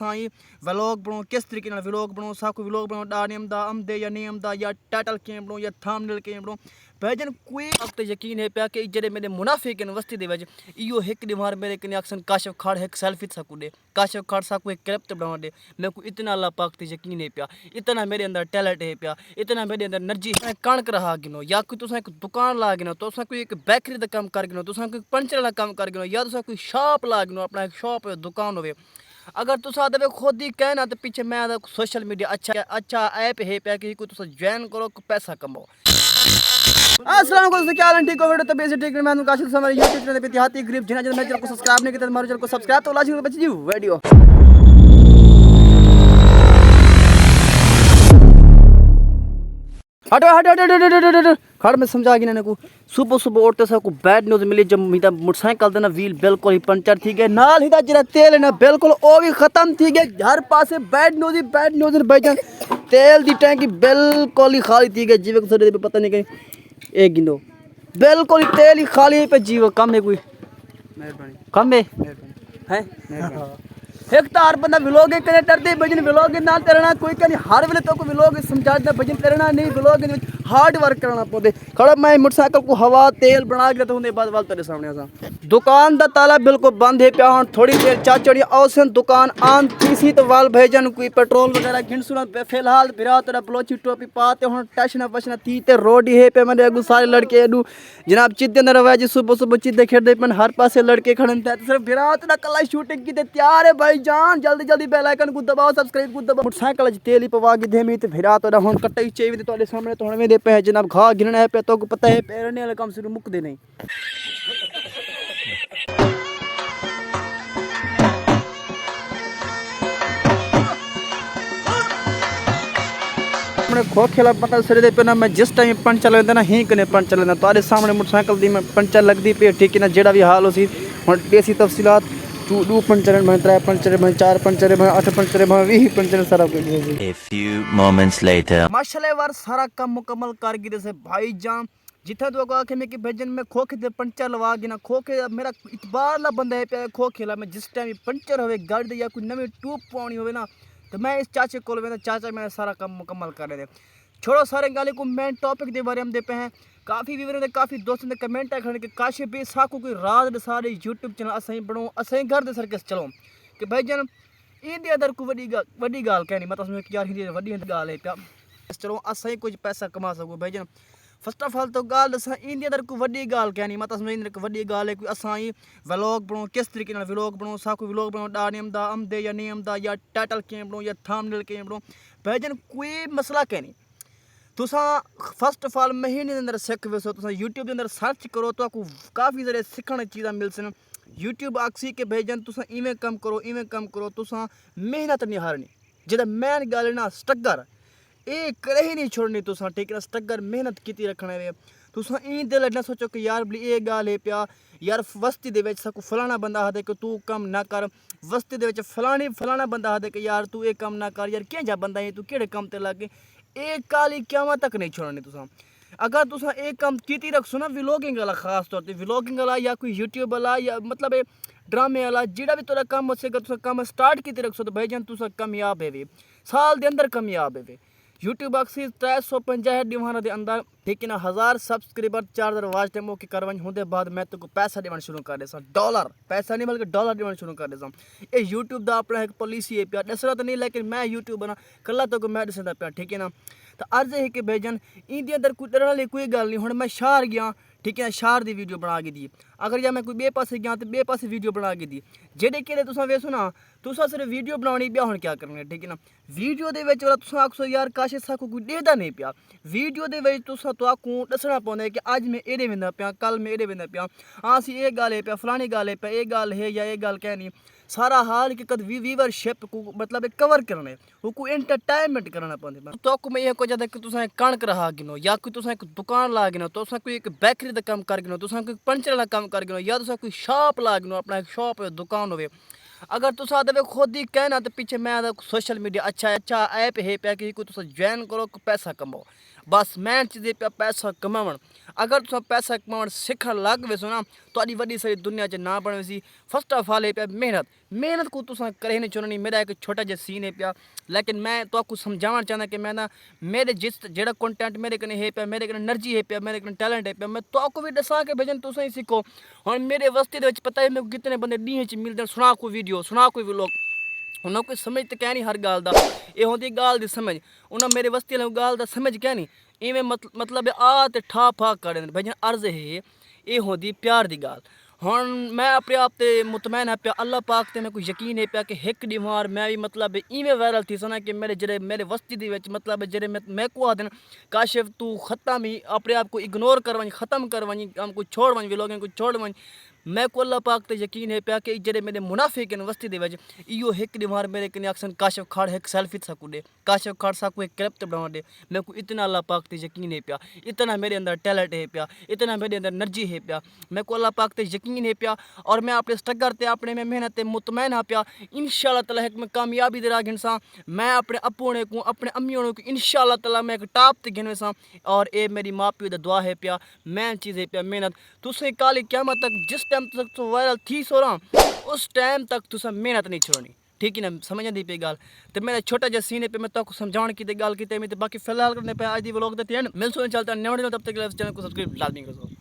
ਸਾਈ vlog ਬਣਾਓ ਕਿਸ ਤਰੀਕੇ ਨਾਲ ਵਲੌਗ ਬਣਾਓ ਸਾਕੂ ਵਲੌਗ ਬਣਾਓ ਦਾ ਨੇਮ ਦਾ ਆਮਦੇ ਜਾਂ ਨੇਮ ਦਾ ਜਾਂ ਟਾਈਟਲ ਕਿਵੇਂ ਬਣਾਓ ਜਾਂ ਥੰਬਨੇਲ ਕਿਵੇਂ ਬਣਾਓ ਭਾईजान कोई वक्त यकीन है पिया कि जड़े मेरे मुनाफिक वस्ती दे वज इो एक दीवार मेरे कने अक्सन काशफ खाड़ एक सेल्फी सकू दे काशफ खाड़ साकू एक क्लिप बना दे मेरे को इतना अल्लाह पाक ते यकीन है पिया इतना मेरे अंदर टैलेंट है पिया इतना मेरे अंदर एनर्जी है कणक रहा गिनो या कोई तुसा एक दुकान ला गिनो तुसा कोई एक बेकरी दा काम कर गिनो तुसा कोई पंचर दा काम कर गिनो या तुसा कोई शॉप ला गिनो अपना एक शॉप दुकान होवे अगर तुसा दे खुद ही कहना तो पीछे मैं सोशल मीडिया अच्छा ऐप है पिया कि कोई तुसा ज्वाइन करो पैसा कमाओ। अस्सलाम वालेकुम क्या हाल है ठीक हो बेटा तबीयत से ठीक है मैं काशिफ हमारे YouTube चैनल पे इतिहादी ग्रिप जिन्हें मेरे चैनल को सब्सक्राइब नहीं किया तो हमारे चैनल को सब्सक्राइब तो लाजमी बच्चे जी वीडियो हटो हटो हटो हटो हटो खड़ में समझा गया ना को सुबह सुबह उठते सा को बैड न्यूज़ मिली जब मीता मोटरसाइकिल देना व्हील बिल्कुल ही पंचर थी गए नाल ही दा जरा तेल है ना बिल्कुल ओ भी खत्म थी गए हर पासे बैड न्यूज़ भाईजान तेल दी टैंकी बिल्कुल ही खाली थी गई जीवे को थोड़े पता नहीं कहीं एक गिनो बिल्कुल तेल ही खाली पे जीव कम है कोई कम है एक तो हर बंदा व्लॉग कने डरदे भजन व्लॉग ना करना कोई कहीं हर वेले तो कोई व्लॉग समझाता भजन करना नहीं व्लॉग हार्ड वर्क करना पौंदे खड़ा मैं मोटरसाइकिल को हवा तेल बना के तो होंदे बाद वाल तेरे सामने आसा दुकान दा ताला बिल्कुल बंद है पिया हुन थोड़ी देर चा चढ़ी औसन दुकान आन थी तो वाल भजन कोई पेट्रोल वगैरह घिनसुना फिलहाल बिरा तेरा बलोची टोपी पाते हुन टशन वशन थी ते रोड ही है पे मैंने अगू सारे लड़के एडू जनाब चिद्दे न रवा जी सुबह सुबह चिद्दे खेडदे पन हर पासे लड़के खड़न थे सिर्फ बिरा तेरा कला शूटिंग की ते तैयार है भाई जान जल्दी जल्दी बेल आइकन को दबाओ सब्सक्राइब को दबाओ मोटरसाइकिल तेल ही पवा के देमी ते फिरा तो हुन कट्टे चाहिए तो सामने तो हमें दे पे जनाब घा गिनना है पे तो को पता है पैरने वाला काम शुरू मुकदे नहीं खो खेला पता सिरे दे पे ना मैं जिस टाइम पंचर लेंदा ना ही कने पंचर लेंदा तारे सामने मोटरसाइकिल दी मैं पंचर लगदी पे ठीक है ना जेड़ा भी हाल हो सी हुन देसी तफसीलात दो पंचर में 3 पंचर में 4 पंचर में 8 पंचर में 20 पंचर सारा कुछ है। A few moments later माशाल्लाह वार सारा काम मुकम्मल कर गिरे से भाईजान जिथा तो आके मैं कि भजन में खोखे दे पंचर लवा गिना खोखे मेरा इतबार ला बंदा है पे खोखेला मैं जिस टाइम पंचर होवे गाड़ी दे या कोई नवी ट्यूब पानी होवे ना तो मैं इस चाचे को लेवे चाचा मेरा सारा काम मुकम्मल कर दे छोड़ो सारे गाली को मेन टॉपिक दे बारे हम दे पे हैं काफ़ी व्यूवर ने काफ़ी दोस्तों ने कमेंट है कि काशिफ भी साकू कोई राज सारे यूट्यूब चैनल असें बनो असें घर दे सर्कस चलो कि भाईजान इंदे अंदर कोई वड्डी गाल कहनी मतलब यार हिंदी वड्डी गाल है पिया चलो असें कुछ पैसा कमा सको भाईजान फर्स्ट ऑफ ऑल तो गाल दसा इंदे अंदर कोई वड्डी गाल कहनी मतलब इंदे कोई वड्डी गाल है कोई असां व्लॉग बनाओ किस तरीके नाल व्लॉग बनाओ साकू व्लॉग बनाओ दा नेम दा आमदे या नेम दा या टाइटल किवें बनाओ या थंबनेल किवें बनाओ भाईजान कोई मसला कहनी तुसा फर्स्ट ऑफ ऑल महीने अंदर सीख वैसो तुसा यूट्यूब के अंदर सर्च करो तो आपको काफ़ी सारे सीखने चीज़ा मिल सन यूट्यूब आखसी के भाईजान तुसा इवें कम करो तुसा मेहनत नहीं हारनी जेदा मैन गल ना स्ट्रगल ये करे ही नहीं छोड़नी तुसा ठीक है स्ट्रगल मेहनत की रखना है तुसा ई दिल ना सोचो कि यार बली ये गल है पिया यार वस्ती दे विच साकू फलाना बंदा आखदे कि तू कम ना कर वस्ती दे विच फलाना बंदा आखदे कि यार तू ये कम ना कर यार क्या जा बंदा है तू केड़े कम ते लग एक काली क्यामत तक नहीं छोड़नी तुसा अगर तुसा एक काम कीती रखसो ना व्लॉगिंग वाला खास तौर पे व्लॉगिंग वाला या कोई यूट्यूब वाला या मतलब ड्रामे वाला जेड़ा भी तेरा काम होसेगा तुसा काम स्टार्ट कीती रखसो तो भाईजान तुसा कामयाब है साल दे अंदर कामयाब है यूट्यूब अक्सी 350 दीवाना दे अंदर ठीक है ना 1000 सब्सक्राइबर 4000 वॉच टाइम के करवन होंदे बाद मैं तो पैसा देना शुरू कर देसा डॉलर पैसा नहीं बल्कि डॉलर देना शुरू कर देसा ये यूट्यूब दा अपना एक पॉलिसी है पिया दसरा तो नहीं लेकिन मैं यूट्यूब बना कला तो मैं दसदा पिया ठीक है ना तो अर्ज है कि भाईजान इंदे अंदर कोई डरने वाली कोई गल नहीं हुण मैं शहर गया ठीक है शहर की वीडियो बना के दी अगर या मैं कोई बे पासे गया तो बे पासे वीडियो बना के दी जेडे केड़े तुसा वेसो ना तुसा सिर्फ वीडियो बनानी पिया हुण क्या करना ठीक है ना वीडियो दे विच तुसा आखसो यार काशिफ साकू कोई देदा नहीं पिया वीडियो दे विच तुसा तो आकू दसना पौंदा है कि अज मैं एडे वेंदा पिया कल मैं एडे वेंदा पिया हाँ सी ये गल है पिया फलानी गल है पिया ये गल है या ये गल कहनी सारा हाल कि कद व्यूवरशिप को मतलब कवर करने को एंटरटेनमेंट करना पौंदे तो को मैं ये को ज्यादा कि तुसा कणक रहा गिनो या कोई तुसा एक दुकान ला गिनो तुसा कोई एक बेकरी दा काम कर गिनो तुसा कोई पंचर दा काम कर गिनो या तुसा कोई शॉप ला गिनो अपना एक शॉप दुकान होवे अगर तुसा दे खुद ही कहना तो पीछे मैं सोशल मीडिया अच्छा ऐप है पे कि कोई तुसा ज्वाइन करो पैसा कमाओ بس مین چیز پیا پیسہ کماون اگر تساں پیسہ کماون سکھن لگ ویسو نا تہاڈی وڈی ساری دنیا چ نہ بن ویسی فرسٹ آف آل ہے پیا محنت کو تساں کرے نہیں چونی میرا ایک چھوٹا جہا سین ہے پیا لیکن میں تو کو سمجھانا چاہنا کہ میں نا میرے جس جڑا کنٹینٹ میرے کنے ہے پیا میرے کنے انرجی ہے پیا میرے کنے ٹیلنٹ ہے پیا میں تو کو بھی دساں کہ بھجن تساں ہی سیکھو ہن میرے وستے دے وچ پتہ ہے میں کتنے بندے ڈیہں چ ملدے سنا کوئی ویڈیو سنا کوئی ولاگ انہوں کوئی سمجھ تو کیا نہیں ہر گال دا یہ ہوندی گال دی سمجھ انہاں میرے وستی والے گال دا سمجھ کیا نہیں ایویں مطلب آ تے ٹھا پھا کر دین بھجن عرض ہے یہ ہوندی پیار دی گال ہن میں اپنے آپ تے مطمئن ہے پیا اللہ پاک تے میں کوئی یقین ہے پیا کہ ایک ڈیمار میں بھی مطلب ایویں وائرل تھی سنا کہ میرے جڑے میرے وستی دی وچ مطلب جڑے میں کو آدن کاشف تو ختم ہی اپنے آپ کو اگنور کر ونج ختم کر ونج ہم کو چھوڑ ونج ویلوگیں کو چھوڑ ونج میں کو اللہ پاک تے یقین ہے پیا کہ جڑے میرے منافق ہیں وستی دے وچ ایو ایک ڈیمار میرے کنے اکثر کاشف کھاڑ ایک سیلفی سکو دے کاشف کھاڑ سکو ایک کلپ تے بنا دے میں کو اتنا اللہ پاک تے یقین ہے پیا اتنا میرے اندر ٹیلنٹ ہے پیا اتنا میرے اندر انرجی ہے پیا میں کو اللہ پاک تے یقین ہے پیا اور میں اپنے سٹرگل تے اپنے میں محنت تے مطمئن ہاں پیا انشاءاللہ تعالی ایک میں کامیابی دے راہ گھنساں میں اپنے ابو نے کو اپنے امیوں نے کو انشاءاللہ تعالی میں ایک ٹاپ تے گھنساں اور اے میری ماں پیو دا دعا ہے پیا مین چیز ہے پیا محنت تسیں کالی قیامت تک جس ٹائم تک تو وائرل تھی سو رہا اس ٹائم تک تساں محنت نہیں چھوڑنی ٹھیک ہے نا سمجھ دی پی گال تو میرا چھوٹا جہا سین ہے پہ میں تو کو سمجھاؤن کی گال کی تے باقی فی الحال کرنے پہ آج دی ولاگ دے اینڈ ملسو چلتا نیوڑ تب تک چینل کو سبسکرائب لازمی کرو